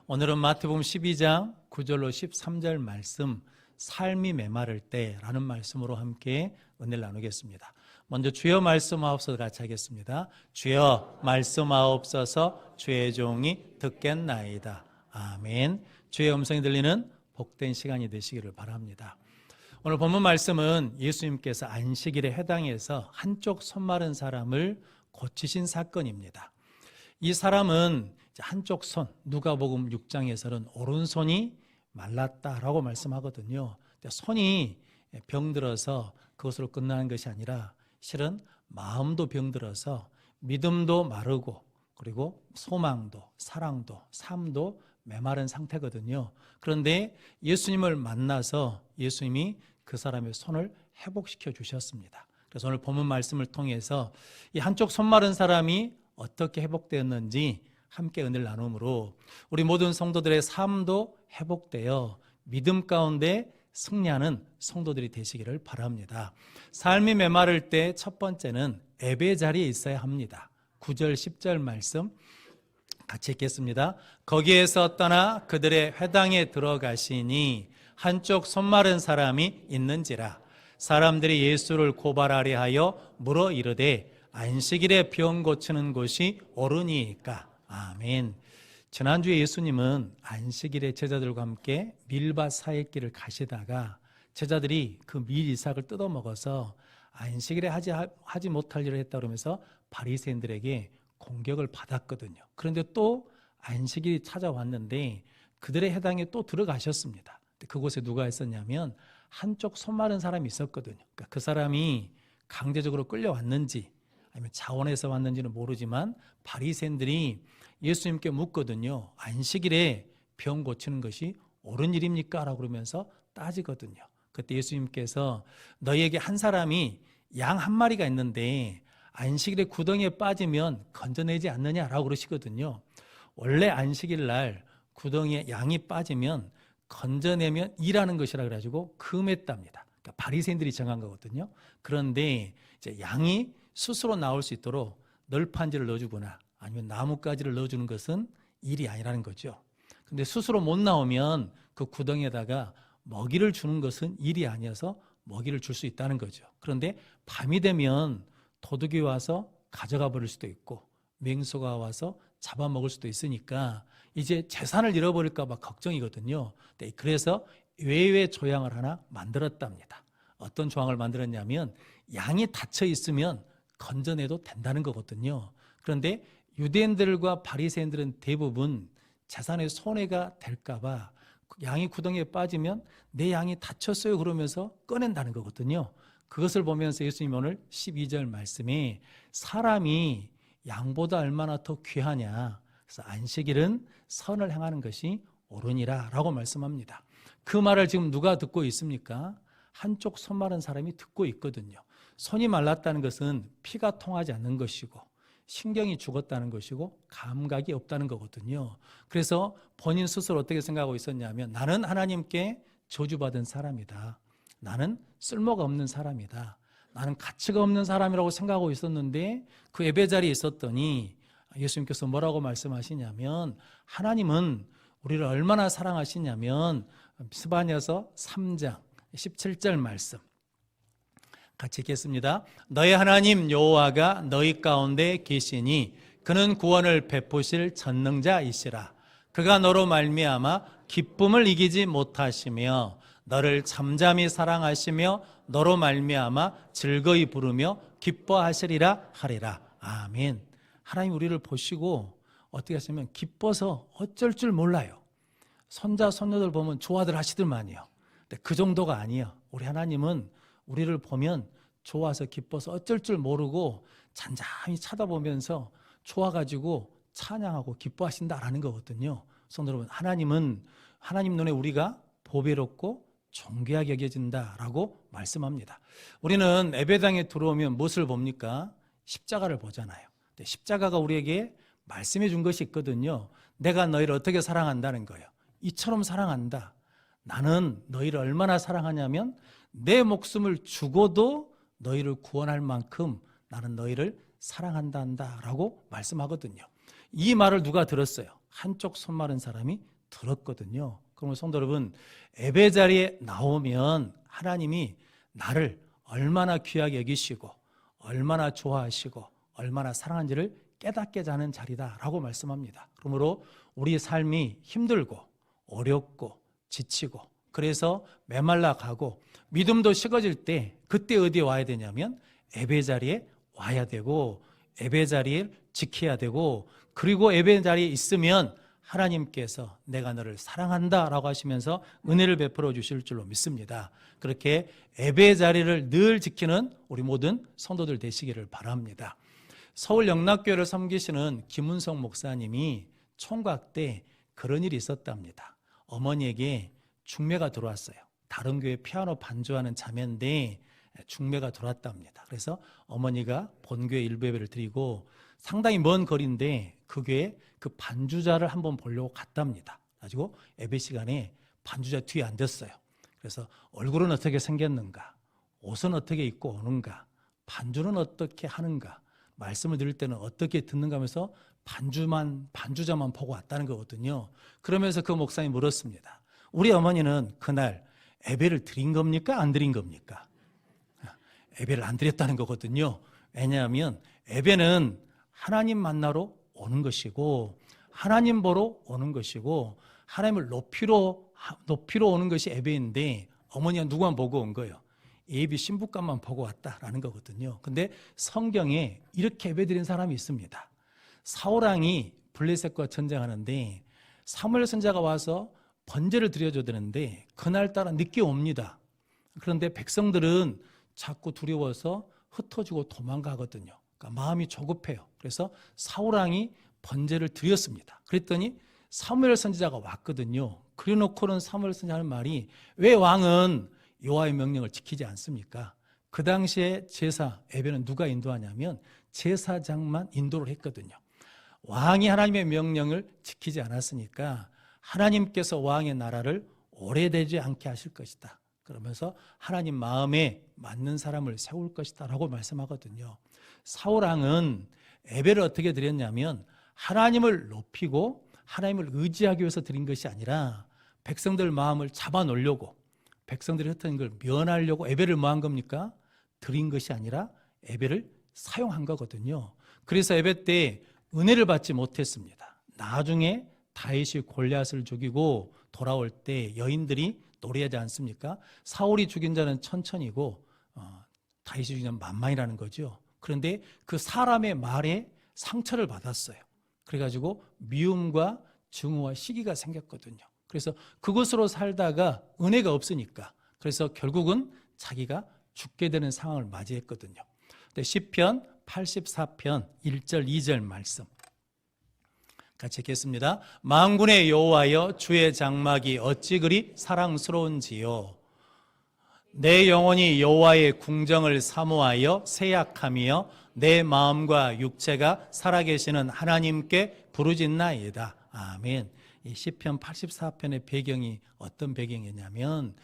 오늘은 마태복음 12장 9절로 13절 말씀, 삶이 메마를 때라는 말씀으로 함께 은혜를 나누겠습니다. 먼저 주여 말씀하옵소서 같이 하겠습니다. 주여 말씀하옵소서, 주의 종이 듣겠나이다. 아멘. 주의 음성이 들리는 복된 시간이 되시기를 바랍니다. 오늘 본문 말씀은 예수님께서 안식일에 해당해서 한쪽 손 마른 사람을 고치신 사건입니다. 이 사람은 한쪽 손, 누가복음 6장에서는 오른손이 말랐다라고 말씀하거든요. 손이 병들어서 그것으로 끝나는 것이 아니라 실은 마음도 병들어서 믿음도 마르고 그리고 소망도 사랑도 삶도 메마른 상태거든요. 그런데 예수님을 만나서 예수님이 그 사람의 손을 회복시켜 주셨습니다. 그래서 오늘 본문 말씀을 통해서 이 한쪽 손 마른 사람이 어떻게 회복되었는지 함께 은혜를 나눔으로 우리 모든 성도들의 삶도 회복되어 믿음 가운데 승리하는 성도들이 되시기를 바랍니다. 삶이 메마를 때 첫 번째는 예배 자리에 있어야 합니다. 9절 10절 말씀 같이 읽겠습니다. 거기에서 떠나 그들의 회당에 들어가시니 한쪽 손 마른 사람이 있는지라. 사람들이 예수를 고발하려 하여 물어 이르되 안식일에 병 고치는 곳이 옳으니까. 아멘. 지난주에 예수님은 안식일에 제자들과 함께 밀밭 사이길을 가시다가 제자들이 그 밀 이삭을 뜯어먹어서 안식일에 하지 못할 일을 했다 그러면서 바리새인들에게 공격을 받았거든요. 그런데 또 안식일이 찾아왔는데 그들의 해당에 또 들어가셨습니다. 그곳에 누가 있었냐면 한쪽 손 마른 사람이 있었거든요. 그러니까 그 사람이 강제적으로 끌려왔는지 아니면 자원해서 왔는지는 모르지만 바리새인들이 예수님께 묻거든요. 안식일에 병 고치는 것이 옳은 일입니까? 라고 그러면서 따지거든요. 그때 예수님께서 너희에게 한 사람이 양 한 마리가 있는데 안식일에 구덩이에 빠지면 건져내지 않느냐라고 그러시거든요. 원래 안식일 날 구덩이에 양이 빠지면 건져내면 일하는 것이라 그래가지고 금했답니다. 그러니까 바리새인들이 정한 거거든요. 그런데 이제 양이 스스로 나올 수 있도록 널판지를 넣어주거나 아니면 나뭇가지를 넣어주는 것은 일이 아니라는 거죠. 근데 스스로 못 나오면 그 구덩이에다가 먹이를 주는 것은 일이 아니어서 먹이를 줄 수 있다는 거죠. 그런데 밤이 되면 도둑이 와서 가져가 버릴 수도 있고 맹수가 와서 잡아먹을 수도 있으니까 이제 재산을 잃어버릴까 봐 걱정이거든요. 그래서 외외 조항을 하나 만들었답니다. 어떤 조항을 만들었냐면 양이 닫혀 있으면 건져내도 된다는 거거든요. 그런데 유대인들과 바리새인들은 대부분 재산의 손해가 될까 봐 양이 구덩이에 빠지면 내 양이 다쳤어요 그러면서 꺼낸다는 거거든요. 그것을 보면서 예수님 오늘 12절 말씀에 사람이 양보다 얼마나 더 귀하냐. 그래서 안식일은 선을 행하는 것이 옳으니라 라고 말씀합니다. 그 말을 지금 누가 듣고 있습니까? 한쪽 손 마른 사람이 듣고 있거든요. 손이 말랐다는 것은 피가 통하지 않는 것이고 신경이 죽었다는 것이고 감각이 없다는 거거든요. 그래서 본인 스스로 어떻게 생각하고 있었냐면 나는 하나님께 저주받은 사람이다. 나는 쓸모가 없는 사람이다. 나는 가치가 없는 사람이라고 생각하고 있었는데 그 예배 자리에 있었더니 예수님께서 뭐라고 말씀하시냐면 하나님은 우리를 얼마나 사랑하시냐면 스바냐서 3장 17절 말씀 같이 읽겠습니다. 너희 하나님 여호와가 너희 가운데 계시니 그는 구원을 베푸실 전능자이시라. 그가 너로 말미암아 기쁨을 이기지 못하시며 너를 잠잠히 사랑하시며 너로 말미암아 즐거이 부르며 기뻐하시리라 하리라. 아멘. 하나님 우리를 보시고 어떻게 하시면 기뻐서 어쩔 줄 몰라요. 손자 손녀들 보면 좋아들 하시더만요. 근데 그 정도가 아니에요. 우리 하나님은 우리를 보면 좋아서 기뻐서 어쩔 줄 모르고 잔잔히 쳐다보면서 좋아가지고 찬양하고 기뻐하신다라는 거거든요. 성도 여러분, 하나님은 하나님 눈에 우리가 보배롭고 존귀하게 여겨진다라고 말씀합니다. 우리는 예배당에 들어오면 무엇을 봅니까? 십자가를 보잖아요. 근데 십자가가 우리에게 말씀해 준 것이 있거든요. 내가 너희를 어떻게 사랑한다는 거예요. 이처럼 사랑한다. 나는 너희를 얼마나 사랑하냐면 내 목숨을 주고도 너희를 구원할 만큼 나는 너희를 사랑한다라고 말씀하거든요. 이 말을 누가 들었어요? 한쪽 손 마른 사람이 들었거든요. 그러면 성도 여러분, 예배 자리에 나오면 하나님이 나를 얼마나 귀하게 여기시고 얼마나 좋아하시고 얼마나 사랑하는지를 깨닫게 하는 자리다라고 말씀합니다. 그러므로 우리 삶이 힘들고 어렵고 지치고 그래서 메말라 가고 믿음도 식어질 때 그때 어디에 와야 되냐면 예배 자리에 와야 되고 예배 자리를 지켜야 되고 그리고 예배 자리에 있으면 하나님께서 내가 너를 사랑한다라고 하시면서 은혜를 베풀어 주실 줄로 믿습니다. 그렇게 예배 자리를 늘 지키는 우리 모든 성도들 되시기를 바랍니다. 서울 영락교회를 섬기시는 김은성 목사님이 총각 때 그런 일이 있었답니다. 어머니에게 중매가 들어왔어요. 다른 교회 피아노 반주하는 자매인데 중매가 들어왔답니다. 그래서 어머니가 본교회 일부 예배를 드리고 상당히 먼 거리인데 그 교회 그 반주자를 한번 보려고 갔답니다. 가지고 예배 시간에 반주자 뒤에 앉았어요. 그래서 얼굴은 어떻게 생겼는가, 옷은 어떻게 입고 오는가, 반주는 어떻게 하는가, 말씀을 드릴 때는 어떻게 듣는가 하면서 반주자만 보고 왔다는 거거든요. 그러면서 그 목사님이 물었습니다. 우리 어머니는 그날 예배를 드린 겁니까? 안 드린 겁니까? 예배를 안 드렸다는 거거든요. 왜냐하면 예배는 하나님 만나러 오는 것이고 하나님 보러 오는 것이고 하나님을 높이러 오는 것이 예배인데 어머니가 누구만 보고 온 거예요? 예비 신부감만 보고 왔다라는 거거든요. 근데 성경에 이렇게 예배드린 사람이 있습니다. 사울왕이 블레셋과 전쟁하는데 사무엘 선지자가 와서 번제를 드려줘야 되는데 그날따라 늦게 옵니다. 그런데 백성들은 자꾸 두려워서 흩어지고 도망가거든요. 그러니까 마음이 조급해요. 그래서 사울왕이 번제를 드렸습니다. 그랬더니 사무엘 선지자가 왔거든요. 그래놓고는 사무엘 선지자 하는 말이 왜 왕은 여호와의 명령을 지키지 않습니까? 그 당시에 제사 예배는 누가 인도하냐면 제사장만 인도를 했거든요. 왕이 하나님의 명령을 지키지 않았으니까 하나님께서 왕의 나라를 오래되지 않게 하실 것이다. 그러면서 하나님 마음에 맞는 사람을 세울 것이다 라고 말씀하거든요. 사울왕은 예배를 어떻게 드렸냐면 하나님을 높이고 하나님을 의지하기 위해서 드린 것이 아니라 백성들 마음을 잡아놓으려고 백성들이 흩어진 걸 면하려고 예배를 뭐 한 겁니까? 드린 것이 아니라 예배를 사용한 거거든요. 그래서 예배 때 은혜를 받지 못했습니다. 나중에 다윗이 골리앗을 죽이고 돌아올 때 여인들이 노래하지 않습니까? 사울이 죽인 자는 천천이고 다윗이 죽인 자는 만만이라는 거죠. 그런데 그 사람의 말에 상처를 받았어요. 그래가지고 미움과 증오와 시기가 생겼거든요. 그래서 그것으로 살다가 은혜가 없으니까 그래서 결국은 자기가 죽게 되는 상황을 맞이했거든요. 시편 84편 1절 2절 말씀 같이 읽겠습니다. 만군의 여호와여 주의 장막이 어찌 그리 사랑스러운지요. 내 영혼이 여호와의 궁정을 사모하여 새약하며 내 마음과 육체가 살아계시는 하나님께 부르짖나이다. 아멘. 이 시편 84편의 배경이 어떤 배경이냐면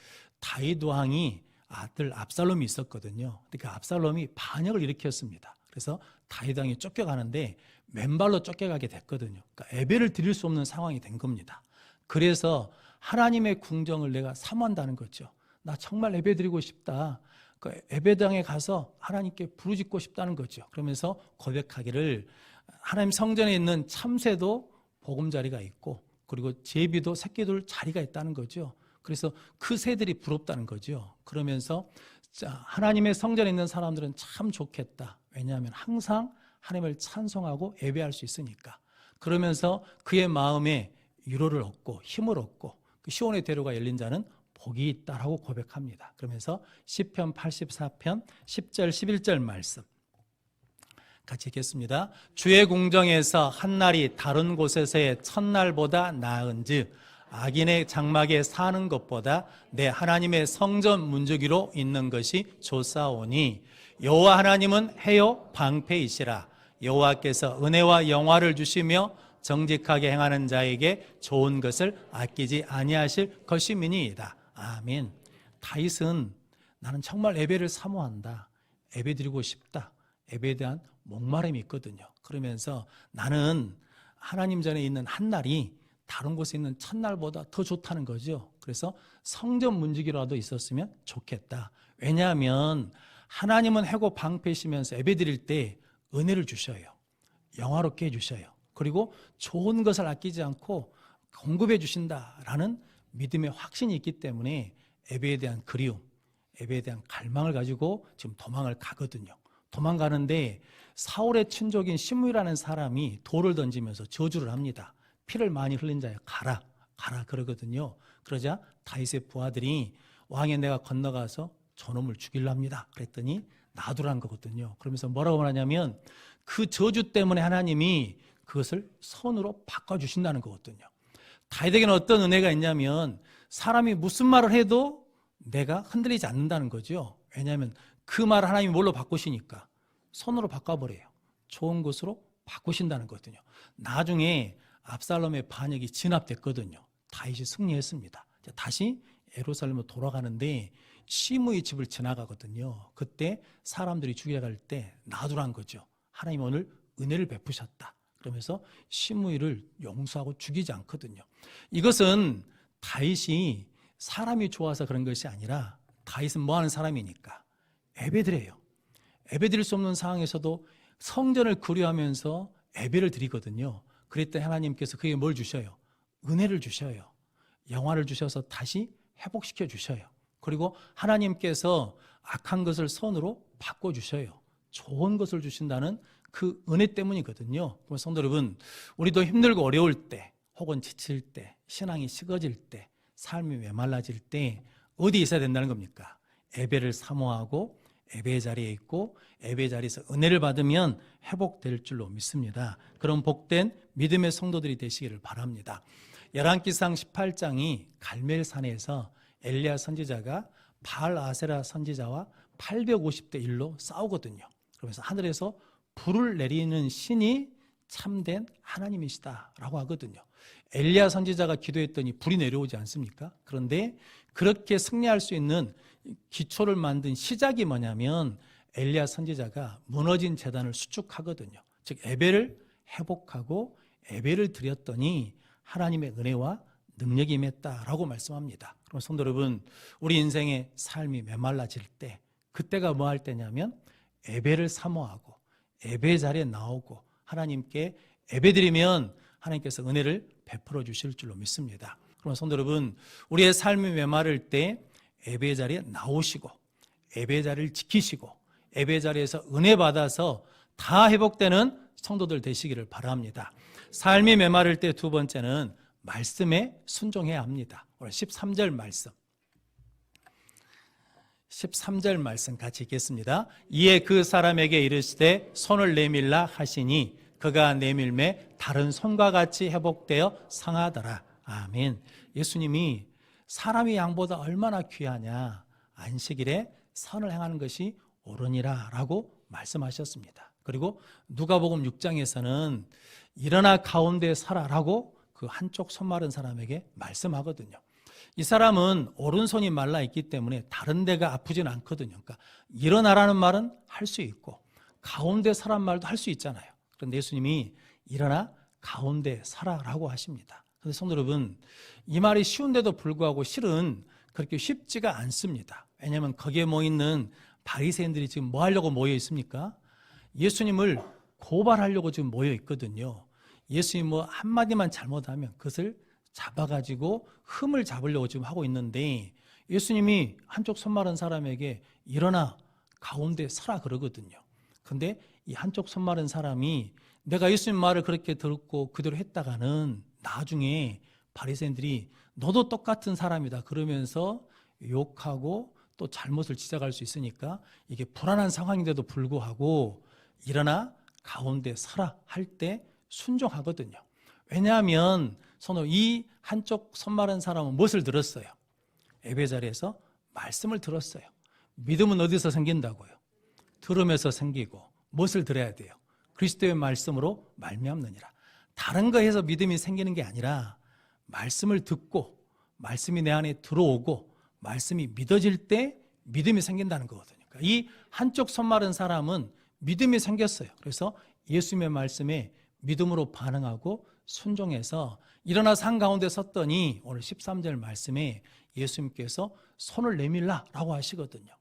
다윗 왕이 아들 압살롬이 있었거든요. 그러니까 압살롬이 반역을 일으켰습니다. 그래서 다윗 왕이 쫓겨가는데 맨발로 쫓겨가게 됐거든요. 그러니까 예배를 드릴 수 없는 상황이 된 겁니다. 그래서 하나님의 궁정을 내가 사모한다는 거죠. 나 정말 예배 드리고 싶다. 그 예배당에 가서 하나님께 부르짖고 싶다는 거죠. 그러면서 고백하기를 하나님 성전에 있는 참새도 보금자리가 있고 그리고 제비도 새끼들 자리가 있다는 거죠. 그래서 그 새들이 부럽다는 거죠. 그러면서 하나님의 성전에 있는 사람들은 참 좋겠다. 왜냐하면 항상 하나님을 찬송하고 예배할 수 있으니까. 그러면서 그의 마음에 위로를 얻고 힘을 얻고 그 시온의 대로가 열린 자는 복이 있다라고 고백합니다. 그러면서 시편 84편 10절 11절 말씀 같이 읽겠습니다. 주의 궁정에서 한날이 다른 곳에서의 첫날보다 나은즉 악인의 장막에 사는 것보다 내 하나님의 성전 문지기로 있는 것이 좋사오니 여호와 하나님은 해요 방패이시라. 여호와께서 은혜와 영화를 주시며 정직하게 행하는 자에게 좋은 것을 아끼지 아니하실 것임이니이다. 아멘. 다윗은 나는 정말 예배를 사모한다. 예배 드리고 싶다. 예배에 대한 목마름이 있거든요. 그러면서 나는 하나님 전에 있는 한날이 다른 곳에 있는 첫날보다 더 좋다는 거죠. 그래서 성전 문지기라도 있었으면 좋겠다. 왜냐하면 하나님은 해고 방패시면서 예배드릴 때 은혜를 주셔요. 영화롭게 해주셔요. 그리고 좋은 것을 아끼지 않고 공급해 주신다라는 믿음의 확신이 있기 때문에 예배에 대한 그리움, 예배에 대한 갈망을 가지고 지금 도망을 가거든요. 도망가는데 사울의 친족인 시므이라는 사람이 돌을 던지면서 저주를 합니다. 피를 많이 흘린 자여 가라 그러거든요. 그러자 다윗의 부하들이 왕의 내가 건너가서 저놈을 죽이려 합니다. 그랬더니 놔두라는 거거든요. 그러면서 뭐라고 말하냐면 그 저주 때문에 하나님이 그것을 선으로 바꿔주신다는 거거든요. 다윗에게는 어떤 은혜가 있냐면 사람이 무슨 말을 해도 내가 흔들리지 않는다는 거죠. 왜냐하면 그 말을 하나님이 뭘로 바꾸시니까 선으로 바꿔버려요. 좋은 것으로 바꾸신다는 거거든요. 나중에 압살롬의 반역이 진압됐거든요. 다윗이 승리했습니다. 다시 예루살렘으로 돌아가는데 시므이 집을 지나가거든요. 그때 사람들이 죽여갈 때 놔두란 거죠. 하나님 오늘 은혜를 베푸셨다. 그러면서 시므이를 용서하고 죽이지 않거든요. 이것은 다윗이 사람이 좋아서 그런 것이 아니라 다윗은 뭐 하는 사람이니까 예배드려요. 예배드릴 수 없는 상황에서도 성전을 그리워하면서 예배를 드리거든요. 그랬더니 하나님께서 그에게 뭘 주셔요? 은혜를 주셔요. 영화를 주셔서 다시 회복시켜 주셔요. 그리고 하나님께서 악한 것을 선으로 바꿔주셔요. 좋은 것을 주신다는 그 은혜 때문이거든요. 그럼 성도 여러분, 우리도 힘들고 어려울 때 혹은 지칠 때, 신앙이 식어질 때, 삶이 메말라질 때 어디에 있어야 된다는 겁니까? 예배를 사모하고 예배 자리에 있고 예배 자리에서 은혜를 받으면 회복될 줄로 믿습니다. 그런 복된 믿음의 성도들이 되시기를 바랍니다. 열왕기상 18장이 갈멜산에서 엘리야 선지자가 바알 아세라 선지자와 850대 1로 싸우거든요. 그러면서 하늘에서 불을 내리는 신이 참된 하나님이시다라고 하거든요. 엘리야 선지자가 기도했더니 불이 내려오지 않습니까? 그런데 그렇게 승리할 수 있는 기초를 만든 시작이 뭐냐면 엘리야 선지자가 무너진 제단을 수축하거든요. 즉 예배를 회복하고 예배를 드렸더니 하나님의 은혜와 능력이 임했다라고 말씀합니다. 그럼 성도 여러분, 우리 인생의 삶이 메말라질 때 그때가 뭐 할 때냐면 예배를 사모하고 예배 자리에 나오고 하나님께 예배드리면 하나님께서 은혜를 베풀어 주실 줄로 믿습니다. 그럼 성도 여러분, 우리의 삶이 메마를 때 예배 자리에 나오시고 예배 자리를 지키시고 예배 자리에서 은혜 받아서 다 회복되는 성도들 되시기를 바랍니다. 삶이 메마를 때 두 번째는 말씀에 순종해야 합니다. 오늘 13절 말씀. 13절 말씀 같이 읽겠습니다. 이에 그 사람에게 이르시되 손을 내밀라 하시니 그가 내밀매 다른 손과 같이 회복되어 상하더라. 아멘. 예수님이 사람이 양보다 얼마나 귀하냐, 안식일에 선을 행하는 것이 옳으니라 라고 말씀하셨습니다. 그리고 누가복음 6장에서는 일어나 가운데 서라라고 그 한쪽 손 마른 사람에게 말씀하거든요. 이 사람은 오른손이 말라 있기 때문에 다른 데가 아프진 않거든요. 그러니까 일어나라는 말은 할 수 있고 가운데 서란 말도 할 수 있잖아요. 그런데 예수님이 일어나 가운데 서라라고 하십니다. 그런데 성도 여러분, 이 말이 쉬운데도 불구하고 실은 그렇게 쉽지가 않습니다. 왜냐하면 거기에 모이는 바리새인들이 지금 뭐 하려고 모여 있습니까? 예수님을 고발하려고 지금 모여 있거든요. 예수님 뭐 한마디만 잘못하면 그것을 잡아가지고 흠을 잡으려고 지금 하고 있는데 예수님이 한쪽 손 마른 사람에게 일어나 가운데 서라 그러거든요. 근데 이 한쪽 손 마른 사람이 내가 예수님 말을 그렇게 듣고 그대로 했다가는 나중에 바리새인들이 너도 똑같은 사람이다 그러면서 욕하고 또 잘못을 지적할 수 있으니까 이게 불안한 상황인데도 불구하고 일어나 가운데 서라 할 때 순종하거든요. 왜냐하면 이 한쪽 손 마른 사람은 무엇을 들었어요? 예배 자리에서 말씀을 들었어요. 믿음은 어디서 생긴다고요? 들으면서 생기고 무엇을 들어야 돼요? 그리스도의 말씀으로 말미암느니라. 다른 거 해서 믿음이 생기는 게 아니라 말씀을 듣고 말씀이 내 안에 들어오고 말씀이 믿어질 때 믿음이 생긴다는 거거든요. 그러니까 이 한쪽 손 마른 사람은 믿음이 생겼어요. 그래서 예수님의 말씀에 믿음으로 반응하고 순종해서 일어나 산 가운데 섰더니 오늘 13절 말씀에 예수님께서 손을 내밀라라고 하시거든요.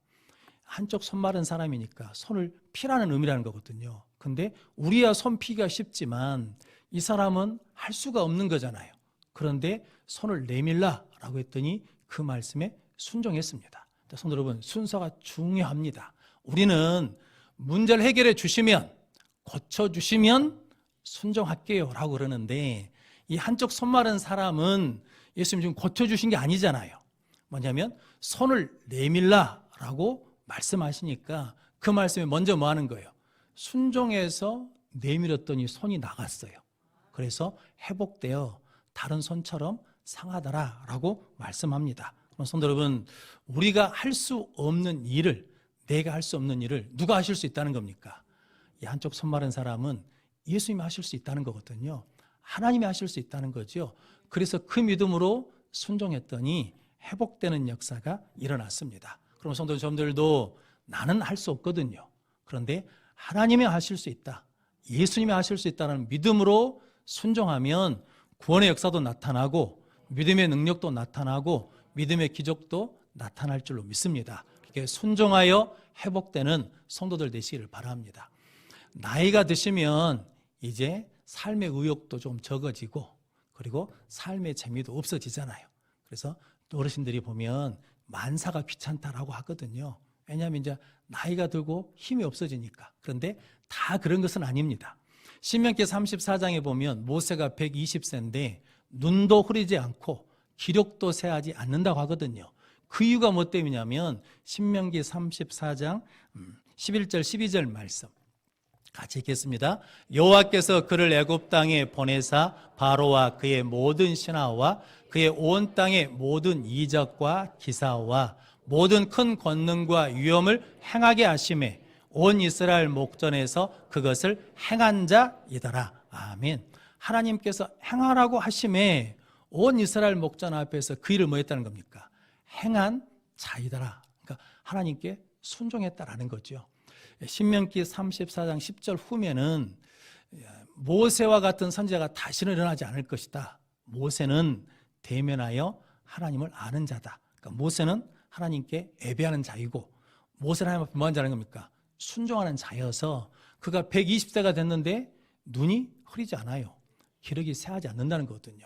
한쪽 손 마른 사람이니까 손을 피라는 의미라는 거거든요. 근데 우리야 손 피기가 쉽지만 이 사람은 할 수가 없는 거잖아요. 그런데 손을 내밀라라고 했더니 그 말씀에 순종했습니다. 성도 여러분, 순서가 중요합니다. 우리는 문제를 해결해 주시면, 고쳐주시면 순종할게요 라고 그러는데, 이 한쪽 손 마른 사람은 예수님 지금 고쳐주신 게 아니잖아요. 뭐냐면 손을 내밀라라고 말씀하시니까 그 말씀에 먼저 뭐 하는 거예요? 순종해서 내밀었더니 손이 나갔어요. 그래서 회복되어 다른 손처럼 상하더라라고 말씀합니다. 그럼 성도 여러분, 우리가 할 수 없는 일을, 내가 할 수 없는 일을 누가 하실 수 있다는 겁니까? 이 한쪽 손 마른 사람은 예수님이 하실 수 있다는 거거든요. 하나님이 하실 수 있다는 거죠. 그래서 그 믿음으로 순종했더니 회복되는 역사가 일어났습니다. 그럼 성도 여러분들도 나는 할 수 없거든요. 그런데 하나님이 하실 수 있다, 예수님이 하실 수 있다는 믿음으로 순종하면 구원의 역사도 나타나고 믿음의 능력도 나타나고 믿음의 기적도 나타날 줄로 믿습니다. 이렇게 순종하여 회복되는 성도들 되시기를 바랍니다. 나이가 드시면 이제 삶의 의욕도 좀 적어지고 그리고 삶의 재미도 없어지잖아요. 그래서 또 어르신들이 보면 만사가 귀찮다라고 하거든요. 왜냐하면 이제 나이가 들고 힘이 없어지니까. 그런데 다 그런 것은 아닙니다. 신명기 34장에 보면 모세가 120세인데 눈도 흐리지 않고 기력도 쇠하지 않는다고 하거든요. 그 이유가 뭐 때문이냐면 신명기 34장 11절 12절 말씀 같이 읽겠습니다. 여호와께서 그를 애굽 땅에 보내사 바로와 그의 모든 신하와 그의 온 땅의 모든 이적과 기사와 모든 큰 권능과 위엄을 행하게 하심에 온 이스라엘 목전에서 그것을 행한 자이더라. 아멘. 하나님께서 행하라고 하심에 온 이스라엘 목전 앞에서 그 일을 뭐 했다는 겁니까? 행한 자이더라. 그러니까 하나님께 순종했다라는 거죠. 신명기 34장 10절 후면은 모세와 같은 선지자가 다시는 일어나지 않을 것이다. 모세는 대면하여 하나님을 아는 자다. 그러니까 모세는 하나님께 예배하는 자이고 모세는 하나님 앞에 뭐 하는 자는 겁니까? 순종하는 자여서 그가 120세가 됐는데 눈이 흐리지 않아요. 기력이 쇠하지 않는다는 거거든요.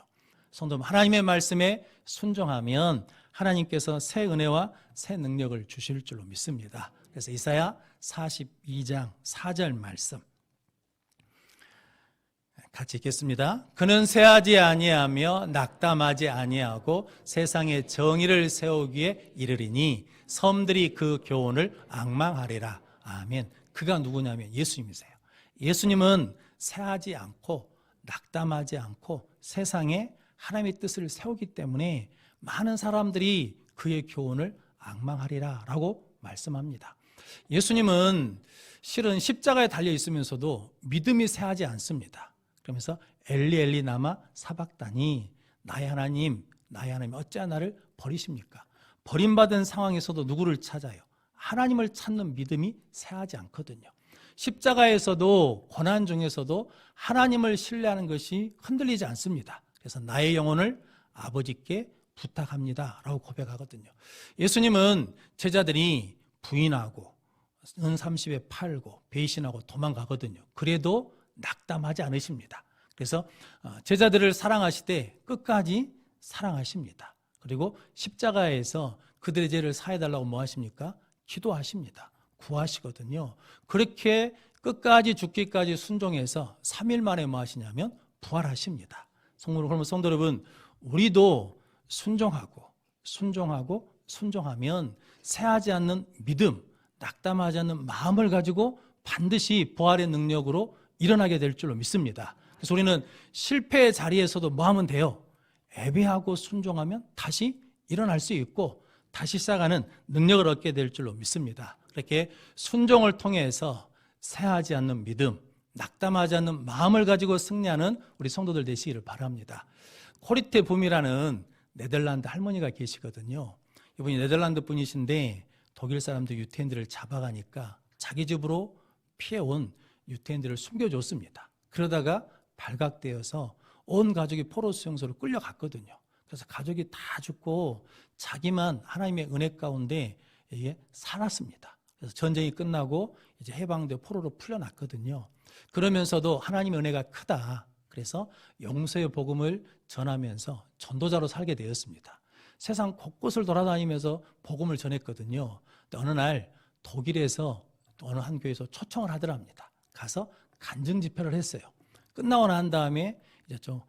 성도 하나님의 말씀에 순종하면 하나님께서 새 은혜와 새 능력을 주실 줄로 믿습니다. 그래서 이사야 42장 4절 말씀 같이 읽겠습니다. 그는 쇠하지 아니하며 낙담하지 아니하고 세상에 정의를 세우기에 이르리니 섬들이 그 교훈을 앙망하리라. 아멘. 그가 누구냐면 예수님이세요. 예수님은 쇠하지 않고 낙담하지 않고 세상에 하나님의 뜻을 세우기 때문에 많은 사람들이 그의 교훈을 앙망하리라 라고 말씀합니다. 예수님은 실은 십자가에 달려 있으면서도 믿음이 쇠하지 않습니다. 그러면서 엘리 엘리 나마 사박다니, 나의 하나님 어찌하여 나를 버리십니까? 버림받은 상황에서도 누구를 찾아요? 하나님을 찾는 믿음이 쇠하지 않거든요. 십자가에서도 고난 중에서도 하나님을 신뢰하는 것이 흔들리지 않습니다. 그래서 나의 영혼을 아버지께 부탁합니다 라고 고백하거든요. 예수님은 제자들이 부인하고 은 30에 팔고 배신하고 도망가거든요. 그래도 낙담하지 않으십니다. 그래서 제자들을 사랑하시되 끝까지 사랑하십니다. 그리고 십자가에서 그들의 죄를 사해달라고 뭐 하십니까? 기도하십니다. 구하시거든요. 그렇게 끝까지 죽기까지 순종해서 3일 만에 뭐 하시냐면 부활하십니다. 그러면 성도 여러분, 우리도 순종하면 쇠하지 않는 믿음, 낙담하지 않는 마음을 가지고 반드시 부활의 능력으로 일어나게 될 줄로 믿습니다. 그래서 우리는 실패의 자리에서도 뭐 하면 돼요? 예배하고 순종하면 다시 일어날 수 있고 다시 시작하는 능력을 얻게 될 줄로 믿습니다. 그렇게 순종을 통해서 쇠하지 않는 믿음, 낙담하지 않는 마음을 가지고 승리하는 우리 성도들 되시기를 바랍니다. 코리테 붐이라는 네덜란드 할머니가 계시거든요. 이분이 네덜란드 분이신데 독일 사람들 유태인들을 잡아가니까 자기 집으로 피해온 유태인들을 숨겨줬습니다. 그러다가 발각되어서 온 가족이 포로 수용소로 끌려갔거든요. 그래서 가족이 다 죽고 자기만 하나님의 은혜 가운데 이게 살았습니다. 그래서 전쟁이 끝나고 이제 해방되어 포로로 풀려났거든요. 그러면서도 하나님의 은혜가 크다. 그래서 용서의 복음을 전하면서 전도자로 살게 되었습니다. 세상 곳곳을 돌아다니면서 복음을 전했거든요. 어느 날 독일에서 어느 한 교회에서 초청을 하더랍니다. 가서 간증 집회를 했어요. 끝나고 난 다음에 이제 좀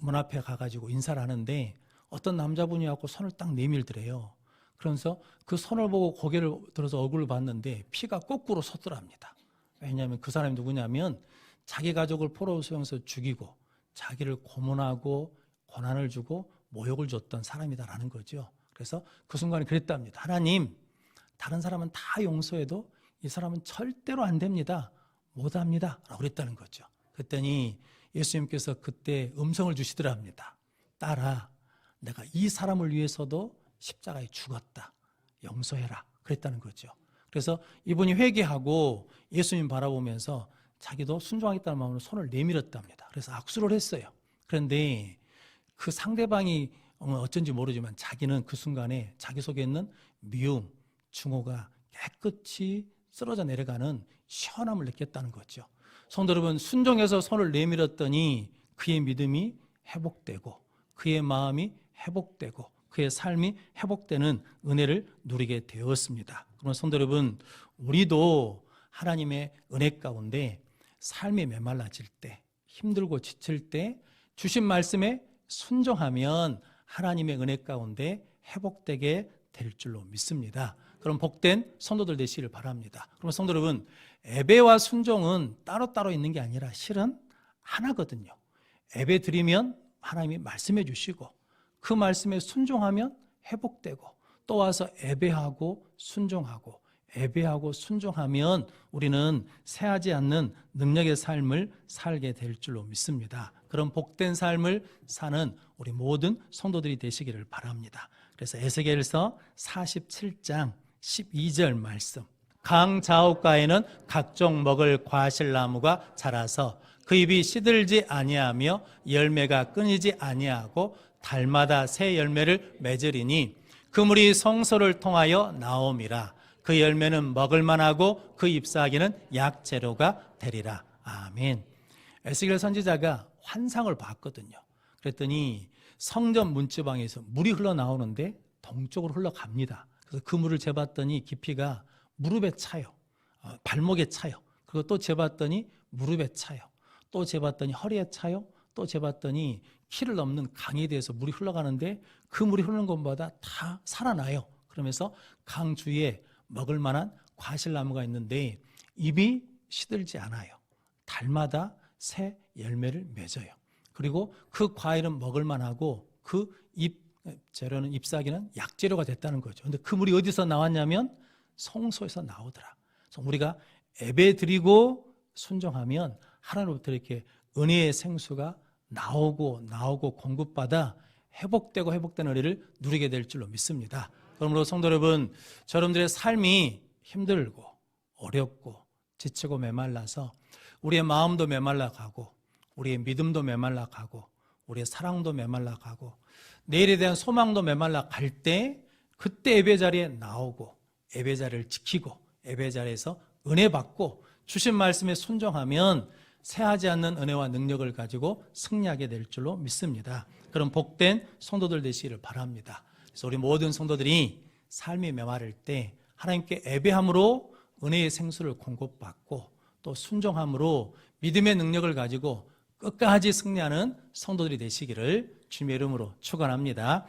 문 앞에 가가지고 인사를 하는데 어떤 남자분이 와서 손을 딱 내밀더래요. 그러면서 그 손을 보고 고개를 들어서 얼굴을 봤는데 피가 거꾸로 솟더랍니다. 왜냐하면 그 사람이 누구냐면 자기 가족을 포로 수용소에서 죽이고 자기를 고문하고 고난을 주고 모욕을 줬던 사람이다라는 거죠. 그래서 그 순간에 그랬답니다. 하나님, 다른 사람은 다 용서해도 이 사람은 절대로 안 됩니다. 못합니다. 라고 그랬다는 거죠. 그랬더니 예수님께서 그때 음성을 주시더랍니다. 딸아, 내가 이 사람을 위해서도 십자가에 죽었다. 용서해라. 그랬다는 거죠. 그래서 이분이 회개하고 예수님 바라보면서 자기도 순종하겠다는 마음으로 손을 내밀었답니다. 그래서 악수를 했어요. 그런데 그 상대방이 어쩐지 모르지만 자기는 그 순간에 자기 속에 있는 미움, 증오가 깨끗이 쓰러져 내려가는 시원함을 느꼈다는 거죠. 성도 여러분, 순종해서 손을 내밀었더니 그의 믿음이 회복되고 그의 마음이 회복되고 그의 삶이 회복되는 은혜를 누리게 되었습니다. 그러면 성도 여러분, 우리도 하나님의 은혜 가운데 삶이 메말라질 때, 힘들고 지칠 때 주신 말씀에 순종하면 하나님의 은혜 가운데 회복되게 될 줄로 믿습니다. 그럼 복된 성도들 되시기를 바랍니다. 그럼 성도 여러분, 예배와 순종은 따로따로 있는 게 아니라 실은 하나거든요. 예배 드리면 하나님이 말씀해 주시고 그 말씀에 순종하면 회복되고 또 와서 예배하고 순종하고 예배하고 순종하면 우리는 새하지 않는 능력의 삶을 살게 될 줄로 믿습니다. 그런 복된 삶을 사는 우리 모든 성도들이 되시기를 바랍니다. 그래서 에스겔서 47장 12절 말씀, 강 좌우가에는 각종 먹을 과실나무가 자라서 그 잎이 시들지 아니하며 열매가 끊이지 아니하고 달마다 새 열매를 맺으리니 그 물이 성소를 통하여 나옴이라. 그 열매는 먹을 만하고 그 잎사귀는 약재료가 되리라. 아멘. 에스겔 선지자가 환상을 봤거든요. 그랬더니 성전 문지방에서 물이 흘러나오는데 동쪽으로 흘러갑니다. 그래서 그 물을 재봤더니 깊이가 무릎에 차요. 발목에 차요. 그리고 또 재봤더니 무릎에 차요. 또 재봤더니 허리에 차요. 또 재봤더니 키를 넘는 강에 대해서 물이 흘러가는데 그 물이 흐르는 곳마다 다 살아나요. 그러면서 강 주위에 먹을 만한 과실나무가 있는데 잎이 시들지 않아요. 달마다 새 열매를 맺어요. 그리고 그 과일은 먹을 만하고 그 잎 재료는 잎사귀는 약재료가 됐다는 거죠. 근데 그 물이 어디서 나왔냐면 성소에서 나오더라. 그래서 우리가 예배 드리고 순종하면 하나님부터 이렇게 은혜의 생수가 나오고 공급받아 회복되고 회복되는 은혜를 누리게 될 줄로 믿습니다. 그러므로 성도 여러분, 여러분들의 삶이 힘들고 어렵고 지치고 메말라서 우리의 마음도 메말라가고 우리의 믿음도 메말라가고 우리의 사랑도 메말라가고 내일에 대한 소망도 메말라갈 때 그때 예배 자리에 나오고 예배 자리를 지키고 예배 자리에서 은혜 받고 주신 말씀에 순종하면 새하지 않는 은혜와 능력을 가지고 승리하게 될 줄로 믿습니다. 그런 복된 성도들 되시기를 바랍니다. 그래서 우리 모든 성도들이 삶이 메마를 때 하나님께 예배함으로 은혜의 생수를 공급받고 또 순종함으로 믿음의 능력을 가지고 끝까지 승리하는 성도들이 되시기를 주님의 이름으로 축원합니다.